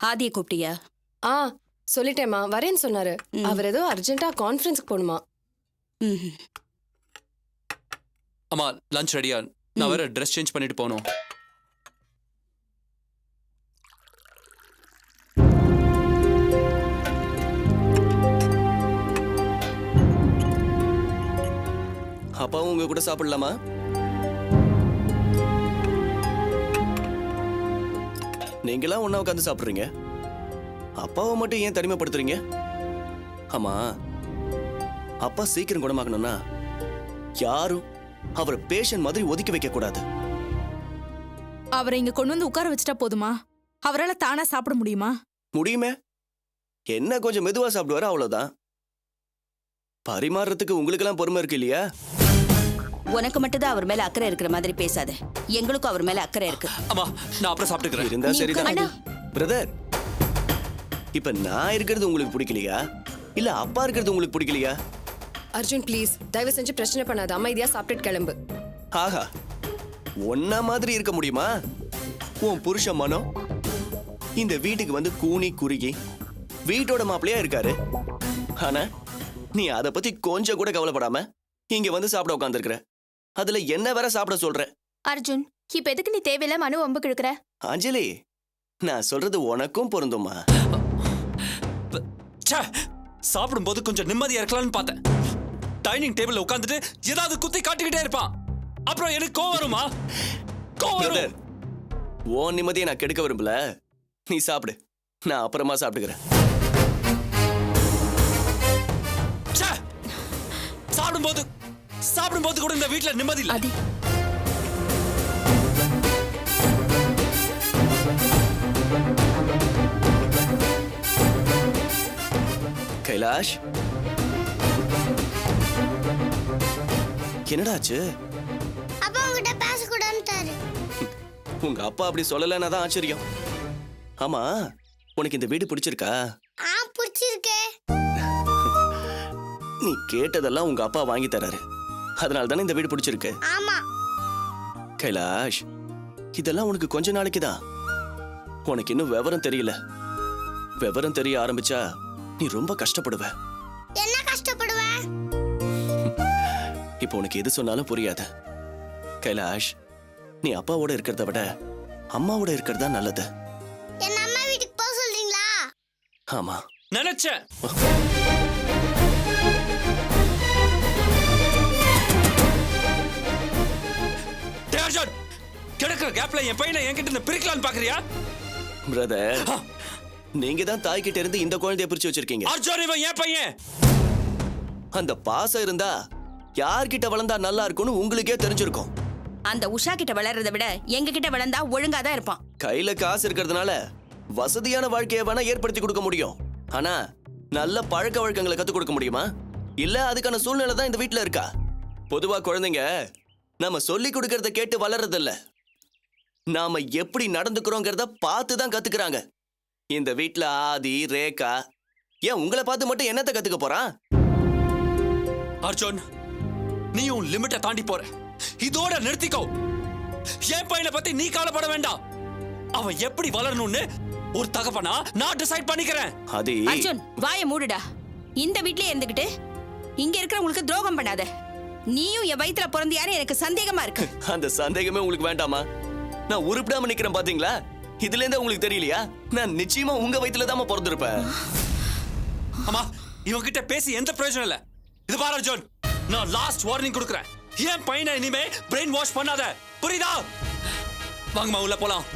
ஆதியை கூப்பிட்டியா? ஆ சொல்லிட்டேம்மா, வரேன்னு சொன்னாரு. அவர் ஏதோ அர்ஜென்ட்டா கான்ஃபரன்ஸ்க்கு போகணுமா. அம்மா லஞ்ச் ரெடியா? நான் வேற ட்ரெஸ் சேஞ்ச் பண்ணிட்டு போகணும். அப்பாவும் உங்க கூட சாப்பிடலாமா? நீங்களாம் ஒண்ணா உட்காந்து சாப்பிடுறீங்க, அப்பாவை மட்டும் ஏன் தனிமைப்படுத்துறீங்க? ஆமா, அப்பா சீக்கிரம் குணமாகணும்னா யாரும் அவரை பேஷண்ட் மாதிரி ஒதுக்கி வைக்க கூடாது. அவரை இங்க கொண்டு வந்து உட்கார வச்சுட்டா போதுமா? அவரால் தானா சாப்பிட முடியுமா? முடியுமே, என்ன கொஞ்சம் மெதுவா சாப்பிடுவாரு, அவ்வளவுதான். பரிமாறுறதுக்கு உங்களுக்கு எல்லாம் பொறுமை இருக்கு இல்லையா? உனக்கு மட்டும்தான் அவர் மேல அக்கறை இருக்கிற மாதிரி பேசாத. எங்களுக்கும் அவர் மேல அக்கறை இருக்கு. அம்மா நான் அப்புறம் சாப்பிட்டுக்கிறேன். இருந்தா சரிதான். பிரதர், இப்ப நான் இருக்கிறது உங்களுக்கு பிடிக்கலையா இல்ல அப்பா இருக்கிறது உங்களுக்கு பிடிக்கலையா? அர்ஜுன் ப்ளீஸ், தயவு செஞ்சு பிரச்சனை பண்ணாத. அமைதியா சாப்பிட்டுட்டு கிளம்பு. ஆஹா, ஒன்னா மாதிரி இருக்க முடியுமா? உன் புருஷ மனம் இந்த வீட்டுக்கு வந்து கூனி குறுகி வீட்டோட மாப்பிள்ளையா இருக்காரு. ஆனா நீ அத பத்தி கொஞ்சம் கூட கவலைப்படாம இங்க வந்து சாப்பிட உட்காந்துருக்கிற. அதுல என்ன வேற சாப்பிட சொல்ற? அர்ஜுன், இப்ப எதுக்கு நீ தேவையில்ல மனு வம்பு கிழக்குற? அஞ்சலி, நான் சொல்றது உனக்கும் பொருந்துமா? சாப்பிடும்போது கொஞ்சம் நிம்மதியா இருக்கலாம்னு பார்த்தேன். டைனிங் டேபிள்ல உட்காந்துட்டு ஏதாவது குத்தி காட்டிக்கிட்டே இருப்பான். அப்புறம் எனக்கு கோவம் வருமா? கோவம். ஓ நிம்மதியை நான் கெடுக்க விரும்பல. நீ சாப்பிடு, நான் அப்புறமா சாப்பிட்டுக்கிறேன். சாப்பிடும்போது கூட இந்த வீட்டுல நிம்மதி இல்ல. கைலாஷ், என்னடாச்சு? அப்பா உங்ககிட்ட பேசக்கூடாதுன்னு. உங்க அப்பா அப்படி சொல்லலன்னா தான் ஆச்சரியம். ஆமா, உனக்கு இந்த வீடு பிடிச்சிருக்கா? பிடிச்சிருக்கே. நீ கேட்டதெல்லாம் உங்க அப்பா வாங்கி தராரு, அதனால தானே இந்த வீடு பிடிச்சிருக்கு. ஆமா கைலாஷ், இதெல்லாம் உனக்கு கொஞ்ச நாளைக்கு தான். உனக்கு இன்னும் விவரம் தெரியல. விவரம் தெரிய ஆரம்பிச்சா நீ ரொம்ப கஷ்டப்படுவ. என்ன கஷ்டப்படுவ? இப்போ உனக்கு எது சொன்னாலும் புரியாது. கைலாஷ், நீ அப்பாவோட இருக்கிறத விட அம்மாவோட இருக்கிறது தான் நல்லது. என்ன அம்மா வீட்டுக்கு போக சொல்றீங்களா? ஆமா, நினைச்சேன். கிடக்கிற கேப்ல என் பையனை என்கிட்ட இருந்து பிரிக்கலான்னு பாக்குறியா? பிரதர், நீங்க தான் தாய் கிட்ட இருந்து இந்த குழந்தைய பிரிச்சு வச்சிருக்கீங்க. அர்ஜுன், இவன் என் பையன். அந்த பாசம் இருந்தா யார்கிட்ட வளர்ந்தா நல்லா இருக்கும்னு உங்களுக்கே தெரிஞ்சிருக்கும். அந்த உஷா கிட்ட வளர்றதை விட எங்க கிட்ட வளர்ந்தா ஒழுங்கா தான் இருப்பான். கையில காசு இருக்கிறதுனால வசதியான வாழ்க்கையை வேணா ஏற்படுத்தி கொடுக்க முடியும். ஆனா நல்ல பழக்க வழக்கங்களை கத்துக் கொடுக்க முடியுமா? இல்ல அதுக்கான சூழ்நிலை தான் இந்த வீட்டுல இருக்கா? பொதுவா குழந்தைங்க நாம சொல்லி கொடுக்கறத கேட்டு வளர்றது இல்ல, நாம எப்படி நடந்துக்கிறோங்கிறத பார்த்து தான் கத்துக்கிறாங்க. இந்த வீட்டுல ஆதி, ரேகா, ஏன் உங்களை பார்த்து மட்டும் என்னத்தை கத்துக்க போறான்? அர்ஜுன், நீயும் லிமிட்டை தாண்டி போற. இதோட நிறுத்திக்கோ. என் பையனை பத்தி நீ கவலைப்பட வேண்டாம். அவன் எப்படி வளரணும்னு ஒரு தகப்பனா நான் டிசைட் பண்ணிக்கிறேன். அர்ஜுன், வாயை மூடுடா. இந்த வீட்லயே இருந்துகிட்டு இங்க இருக்கிறவங்களுக்கு துரோகம் பண்ணாத. நீயும் என் வயித்துல பிறந்தியாரு எனக்கு சந்தேகமா இருக்கு. அந்த சந்தேகமே உங்களுக்கு வேண்டாமா? நான் உருப்பிடாம நிக்கிறேன் பாத்தீங்களா? இதுல இருந்து உங்களுக்கு தெரியலையா? நான் நிச்சயமா உங்க வயித்துல தான் பிறந்திருப்பேன். அம்மா, இவன் கிட்ட பேசி எந்த பிரயோஜனம் இல்ல. இது பாரு அர்ஜுன், நான் லாஸ்ட் வார்னிங் கொடுக்கறேன். ஏன் பையனை இனிமே பிரெயின் வாஷ் பண்ணாத, புரியுதா? வாங்கம்மா உள்ள போலாம்.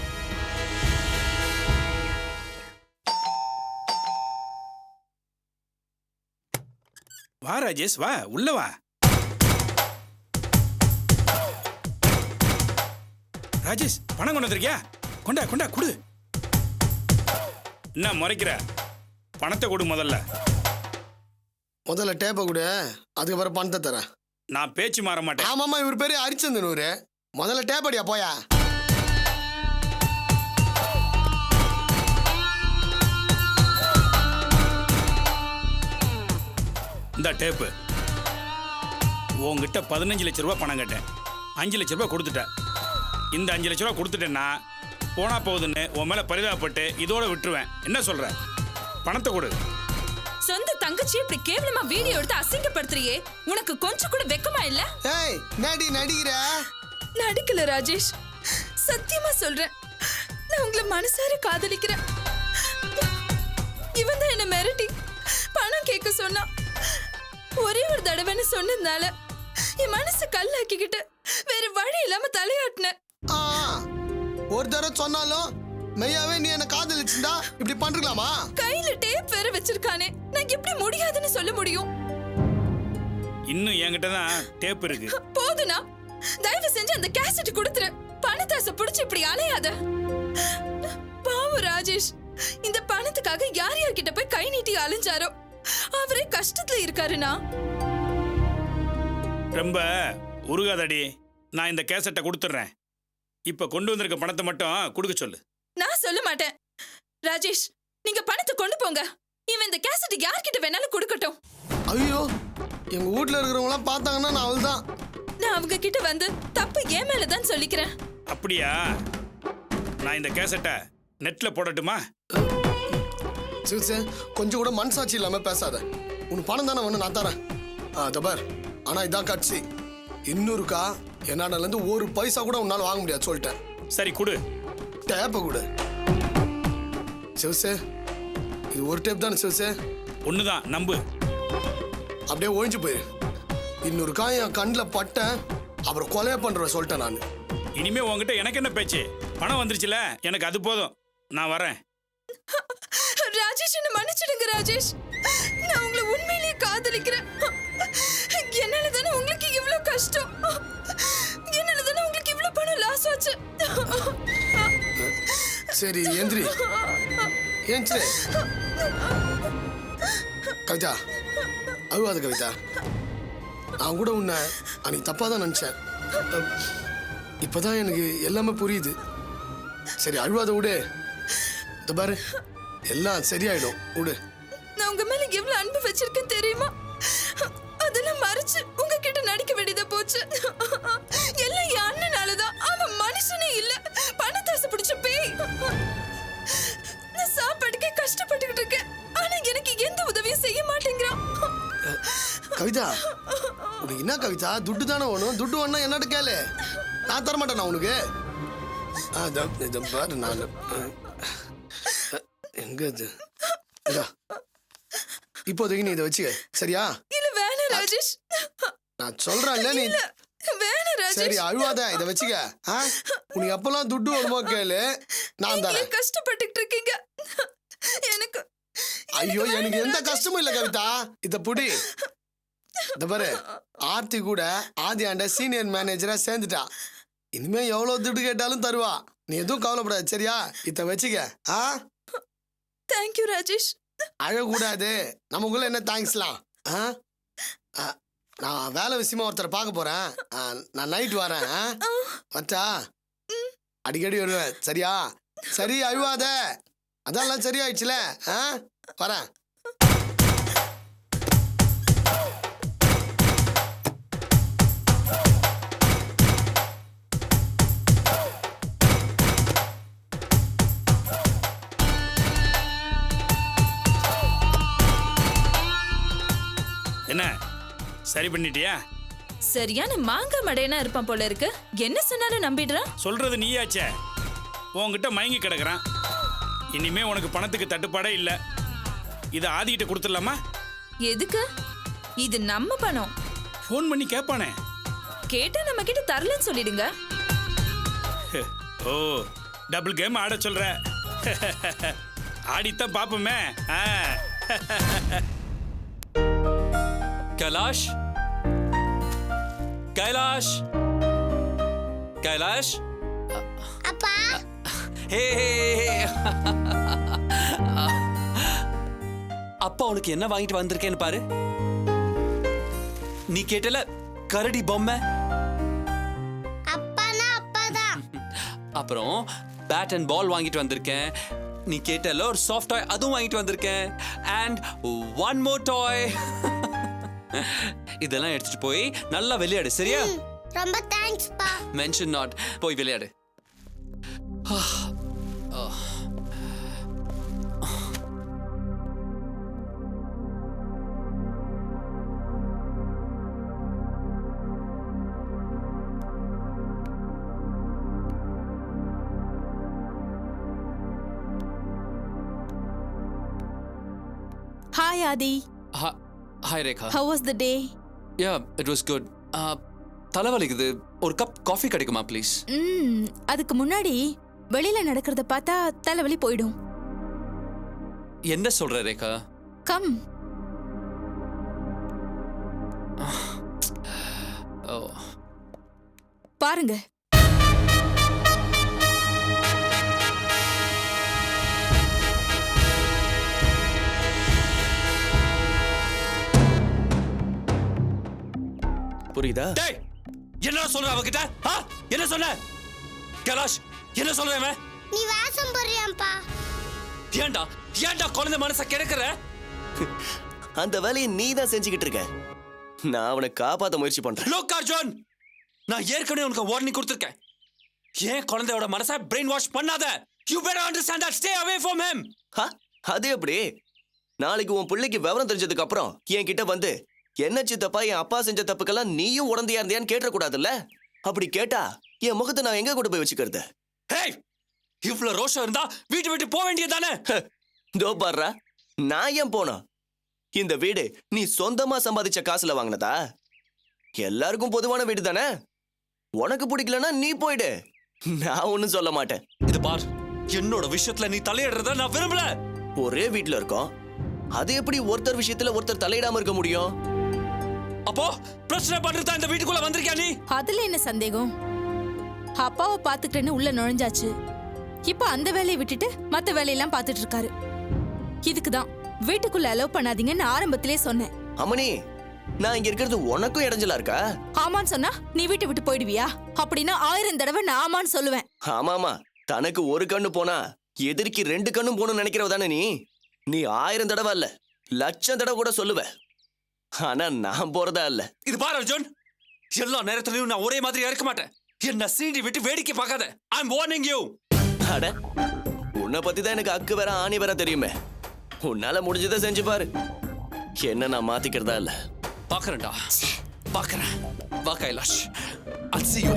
வா ராஜேஷ், வா உள்ள வா. ராஜேஷ், பணம் கொண்டு வந்திருக்கியா? கொண்டா கொண்டா குடு. என்ன முறைக்கிற? பணத்தை கொடு முதல்ல. முதல்ல டேப்பை கொடு, அதுக்கப்புறம் பணத்தை தரேன். நான் பேச்சு மாற மாட்டேன். ஆமாம்மா, இவர் பேரு ஹரிச்சந்திரன். முதல்ல டேப் அடியா போயா. இந்த டேப்பு உங்ககிட்ட 15 லட்ச ரூபா பணம் கேட்டேன். 5 லட்ச ரூபா கொடுத்துட்டேன். இந்த 5 லட்ச ரூபா கொடுத்துட்டேன்னா போனா போகுதுன்னு உன் மேல பரிதாபப்பட்டு இதோட விட்டுருவேன். என்ன சொல்ற? பணத்தை கொடு. சொந்த தங்கச்சி இப்படி கேவலமா வீடியோ எடுத்து அசிங்கப்படுத்துறியே, உனக்கு கொஞ்சம் கூட வெக்கமா இல்ல? ஏய் நடிக்கிற நடிக்கல ராஜேஷ், சத்தியமா சொல்றேன். நான் உங்களை மனசார காதலிக்கிறேன். இவன் தான் என்ன மிரட்டி பணம் கேட்க சொன்னா. ஒரே ஒரு தடவைன்னு சொன்னதுனால என் மனசு கல்லாக்கிக்கிட்டு வேற வழி இல்லாம தலையாட்டினேன். ஒரு தடவை சொன்னாலும் மெய்யாவே நீ என்ன காதலிச்சுடா இப்படி பண்றலாமா? கையில டேப் வேற வச்சிருக்கானே, நான் எப்படி முடியாதுன்னு சொல்ல முடியும்? இன்னும் என்கிட்ட தான் டேப் இருக்கு. போதுனா தயவு செஞ்சு அந்த கேசட் கொடுத்துரு. பணத்தாசை பிடிச்சு இப்படி அலையாத. பாவம் ராஜேஷ், இந்த பணத்துக்காக யார் யார்கிட்ட போய் கை நீட்டி அலைஞ்சாரோ அவரே கஷ்டத்துல இருக்காருனா. ரொம்ப உருகாதடி. நான் இந்த கேசட்டை கொடுத்துட்றேன். இப்ப கொண்டு வந்திருக்க பணத்தை மட்டும் கொடுக்க சொல்லு. நான் சொல்ல மாட்டேன். ராஜேஷ், நீங்க பணத்தை கொண்டு போங்க. இவன் இந்த கேசட் யார்கிட்ட வேணாலும் கொடுக்கட்டும். ஐயோ, எங்க வீட்ல இருக்கிறவங்க எல்லாம் பார்த்தாங்கன்னா நான் அவள்தான். நான் அவங்க கிட்ட வந்து தப்பு ஏன் மேலதான் சொல்லிக்கிறேன். அப்படியா? நான் இந்த கேசட்டை நெட்ல போடட்டுமா? சிவசே, கொஞ்சம் கூட மனசாட்சி இல்லாம பேசாத. உன் பணம் தானே ஒண்ணு நான் தரேன். தபார், ஆனா இதான் கட்சி. இன்னொருக்கா என்னால இருந்து ஒரு பைசா கூட உன்னால வாங்க முடியாது சொல்லிட்டேன். சரி கொடு. டேப்பை கொடு. சிவசே, இது ஒரு டேப் தானே சிவசே? ஒண்ணுதான், நம்பு. அப்படியே ஒழிஞ்சு போயிரு. இன்னொருக்கா என் கண்ணில் பட்ட அப்புறம் கொலையை பண்ற சொல்லிட்டேன் நான். இனிமே உங்ககிட்ட எனக்கு என்ன பேச்சு? பணம் வந்துருச்சுல, எனக்கு அது போதும். நான் வரேன். ராஜேஷ், என்ன மன்னிச்சிடுங்க ராஜேஷ். நான் உங்களை உண்மையிலேயே காதலிக்கிறேன். என்னால தானே உங்களுக்கு இவ்வளவு கஷ்டம். என்னால தானே உங்களுக்கு இவ்வளவு பணம் லாஸ் ஆச்சு. சரி எந்திரி. ஏந்திரி. கவிதா, அழுவாத கவிதா. நான் கூட உன்னை அன்னைக்கு தப்பா தான் நினைச்சேன். இப்பதான் எனக்கு எல்லாமே புரியுது. சரி அழுவாத விடு. இந்த பாரு, எல்லாம் சரியாயிடும் விடு. நான் உங்க மேல எவ்வளவு அன்பு வச்சிருக்கேன் தெரியுமா? அதெல்லாம் மறைச்சு உங்ககிட்ட நடிக்க வேண்டியதா போச்சு. எல்லாம் என் அண்ணனாலதான். அவன் மனுஷனே இல்ல, பணத்தாசை பிடிச்ச பேய். நான் சாப்பாடுக்கே கஷ்டப்பட்டுக்கிட்டு இருக்கேன். ஆனா எனக்கு எந்த உதவியும் செய்ய மாட்டேங்கிறான். கவிதா, உனக்கு என்ன கவிதா? துட்டு தானே வேணும். துட்டு வேணா என்னட்டு கேளு, நான் தர மாட்டேன் உனக்கு. பாரு, நான் எங்க இது? இப்போதைக்கு நீ இதை வச்சுக்க, சரியா? இல்ல வேணாம் ராஜேஷ். நான் சொல்றேன்ல நீ. வேணாம் ராஜேஷ். சரி அழுவாத, இதை வச்சுக்க. உனக்கு எப்பெல்லாம் துட்டு வேணுமோ கேளு, நான் தரேன். கஷ்டப்பட்டுக்கிட்டு இருக்கீங்க. எனக்கு ஐயோ, எனக்கு எந்த கஷ்டமும் இல்ல கவிதா. இத புடி. இந்த பாரு, ஆர்த்தி கூட ஆதியாண்ட சீனியர் மேனேஜரா சேர்ந்துட்டா. இனிமே எவ்வளவு துட்டு கேட்டாலும் தருவா. நீ எதுவும் கவலைப்படாது, சரியா? இத வச்சுக்க. தேங்க்யூ ராஜேஷ். அழக்கூடாது, நமக்குள்ள என்ன தேங்க்ஸ்லாம். நான் வேலை விஷயமா ஒருத்தரை பார்க்க போறேன். நான் நைட் வரேன். வச்சா அடிக்கடி வருவேன், சரியா? சரி அழுவாத, அதெல்லாம் சரியாயிடுச்சுல. வரேன். என்ன சரி பண்ணிட்டியா? சரியான மாங்கா மடையனா இருப்பான் போல இருக்கு. என்ன சொன்னாலும் நம்பிடுறான். சொல்றது நீயாச்சே. உன்கிட்ட மயங்கி கிடக்குறான். இனிமே உனக்கு பணத்துக்கு தட்டுப்பாடே இல்ல. இதை ஆதிக்கிட்ட கொடுத்துடலாமா? எதுக்கு? இது நம்ம பணம். ஃபோன் பண்ணி கேட்பானே. கேட்டா நம்ம கிட்ட தரலன்னு சொல்லிடுங்க. ஓ, டபுள் கேம் ஆட சொல்ற. ஆடித்தான் பாப்போமே. கைலாஷ், கைலாஷ், கைலாஷ். அப்பா, ஹே அப்பா உனக்கு என்ன வாங்கிட்டு வந்திருக்கேன்னு பாரு. நீ கேட்டல கரடி பொம்மை. அப்பானா அப்பாதான். அப்புறம் பேட் அண்ட் பால் வாங்கிட்டு வந்திருக்கேன். நீ கேட்டல ஒரு சாஃப்ட் டாய், அதுவும் வாங்கிட்டு வந்திருக்கேன். And one more toy. இதெல்லாம் எடுத்துட்டு போய் நல்லா விளையாடு, சரியா? ரொம்ப தேங்க்ஸ் பா. Mention not. போய் விளையாடு. Adhi. Hi Rekha. How was the day? Yeah it was good. தலைவலிக்குது, ஒரு கப் காஃபி கிடைக்குமா ப்ளீஸ்? அதுக்கு முன்னாடி வெளியில நடக்கிறத பார்த்தா தலைவலி போயிடும். என்ன சொல்ற ரேகா? கம். பாருங்க. புரியுதா? டேய், என்ன சொல்ற அவகிட்ட? என்ன சொன்ன? கைலாஷ், என்ன சொல்றேன்? நீ வாசம் போறியாம்பா? ஏன்டா குழந்தை மனச கெடுக்கிற? அந்த வேலையை நீ தான் செஞ்சுக்கிட்டு இருக்க. நான் அவனை காப்பாத்த முயற்சி பண்றேன். லோக் அர்ஜுன், நான் ஏற்கனவே உனக்கு வார்னிங் கொடுத்திருக்கேன். ஏன் குழந்தையோட மனசை பிரெயின் வாஷ் பண்ணாத. You better understand that. Stay away from him. அது எப்படி? நாளைக்கு உன் பிள்ளைக்கு விவரம் தெரிஞ்சதுக்கு அப்புறம் என் கிட்ட வந்து என்ன சித்தப்பா என் அப்பா செஞ்ச தப்புக்கெல்லாம் நீயும் உடந்தையா இருந்தியான்னு கேட்ட கூடாதுல்ல? அப்படி கேட்டா என் முகத்தை நான் எங்க கொண்டு போய் வச்சுக்கிறது? Hey, இவ்வளவு ரோஷம் இருந்தா வீட்டு விட்டு போக வேண்டியதானே? தோ பாருடா, நான் ஏன் போனோம்? இந்த வீடு நீ சொந்தமா சம்பாதிச்ச காசுல வாங்கினதா? எல்லாருக்கும் பொதுவான வீடு தானே. உனக்கு பிடிக்கலன்னா நீ போயிடு, நான் ஒண்ணும் சொல்ல மாட்டேன். இது பார், என்னோட விஷயத்துல நீ தலையிடுறத நான் விரும்பல. ஒரே வீட்டுல இருக்கோம், அது எப்படி ஒருத்தர் விஷயத்துல ஒருத்தர் தலையிடாம இருக்க முடியும்? அப்போ பிரச்சனை பண்றதா இந்த வீட்டுக்குள்ள வந்திருக்கியா நீ? அதுல என்ன சந்தேகம்? அப்பாவை பாத்துக்கிட்டேன்னு உள்ள நுழைஞ்சாச்சு. இப்ப அந்த வேலையை விட்டுட்டு மத்த வேலையெல்லாம் பாத்துட்டு இருக்காரு. இதுக்குதான் வீட்டுக்குள்ள அலோவ் பண்ணாதீங்கன்னு ஆரம்பத்திலே சொன்னேன். அம்மனி, நான் இங்க இருக்கிறது உனக்கும் இடைஞ்சலா இருக்கா? ஆமான்னு சொன்னா நீ வீட்டை விட்டு போயிடுவியா? அப்படின்னா 1000 தடவை நான் ஆமான்னு சொல்லுவேன். ஆமாமா, தனக்கு ஒரு கண்ணு போனா எதிர்க்கு 2 கண்ணும் போகணும்னு நினைக்கிறவ தானே நீ? நீ 1000 தடவை இல்ல, 1,00,000 தடவை கூட சொல்லுவ. ஆனா நான் போறதா இல்ல. இது பார் அர்ஜுன், எல்லா நேரத்திலயும் நான் ஒரே மாதிரியா இருக்க மாட்டேன். என்ன சீண்டி விட்டு வேடிக்கை பார்க்காத. I'm warning you. அட, உன்னை பத்தி தான் எனக்கு அக்கு வேற ஆணி வேற தெரியுமே. உன்னால முடிஞ்சதை செஞ்சு பாரு. என்ன நான் மாத்திக்கிறதா இல்ல. பாக்குறேன்டா, பாக்குறேன். வா கைலாஷ், I'll see you.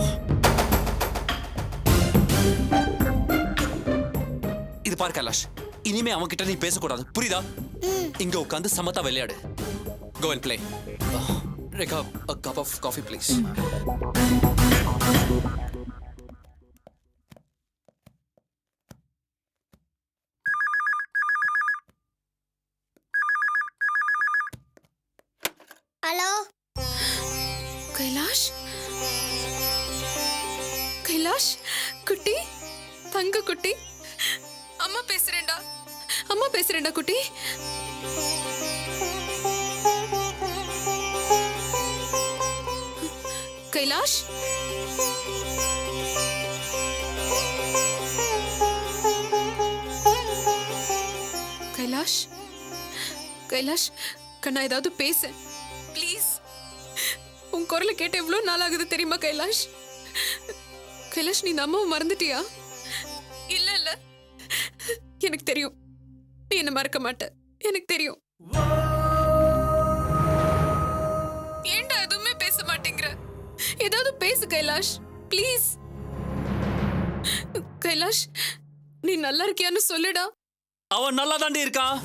இது பார் கைலாஷ், இனிமே அவன் கிட்ட நீ பேசக்கூடாது, புரியுதா? இங்க உட்காந்து சமத்தா விளையாடு. Go and play. Rekha, a cup of coffee, please. Hello Kailash, Kailash குட்டி, தங்க குட்டி, அம்மா பேசுறேன்டா, அம்மா பேசுறேன்டா குட்டி. கைலாஷ், கைலாஷ், கைலாஷ் கண்ணா, ஏதாவது பேச ப்ளீஸ். உன் குரலை கேட்ட எவ்வளவு நாள் ஆகுது தெரியுமா கைலாஷ்? கைலாஷ், நீ அம்மாவை மறந்துட்டியா? இல்ல இல்ல, எனக்கு தெரியும் நீ என்ன மறக்க மாட்ட, எனக்கு தெரியும். ஏன்டா எதுவுமே பேச மாட்டேங்கிற? ஏதாவது பேசு கைலாஷ், ப்ளீஸ். கைலாஷ், நீ நல்லா இருக்கியான்னு சொல்லுடா. அவன் நல்லா தாண்டி இருக்கான்.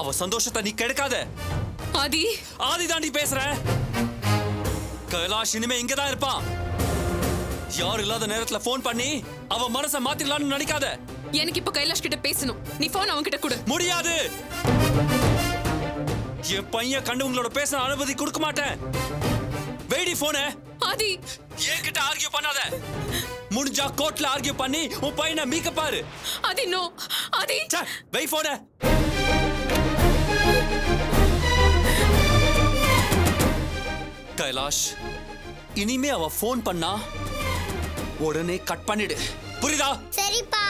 அவ சந்தோஷத்தை நீ கெடுக்காத. ஆதி தாண்டி பேசுறேன். கைலாஷ் இனிமே இங்கதான் இருப்பான். யார் இல்லாத நேரத்துல போன் பண்ணி அவ மனசை மாத்திடலாம்னு நினைக்காத. எனக்கு இப்ப கைலாஷ் கிட்ட பேசணும். நீ போன் அவன் கிட்ட கொடு. முடியாது. என் பையன் கண்டு உங்களோட பேச அனுமதி கொடுக்க மாட்டேன். வெயிடி போனே. ஆதி, என்கிட்ட ஆர்கியூ பண்ணாத. முடிஞ்சா கோர்ட்ல ஆர்கியூ பண்ணி உன் பையனை மீக்க பாரு. ஆதி, நோ. ஆதி, வெய் போனே. கைலாஷ், இனிமே அவ போன் பண்ணா உடனே கட் பண்ணிடு, புரியுதா? சரிப்பா.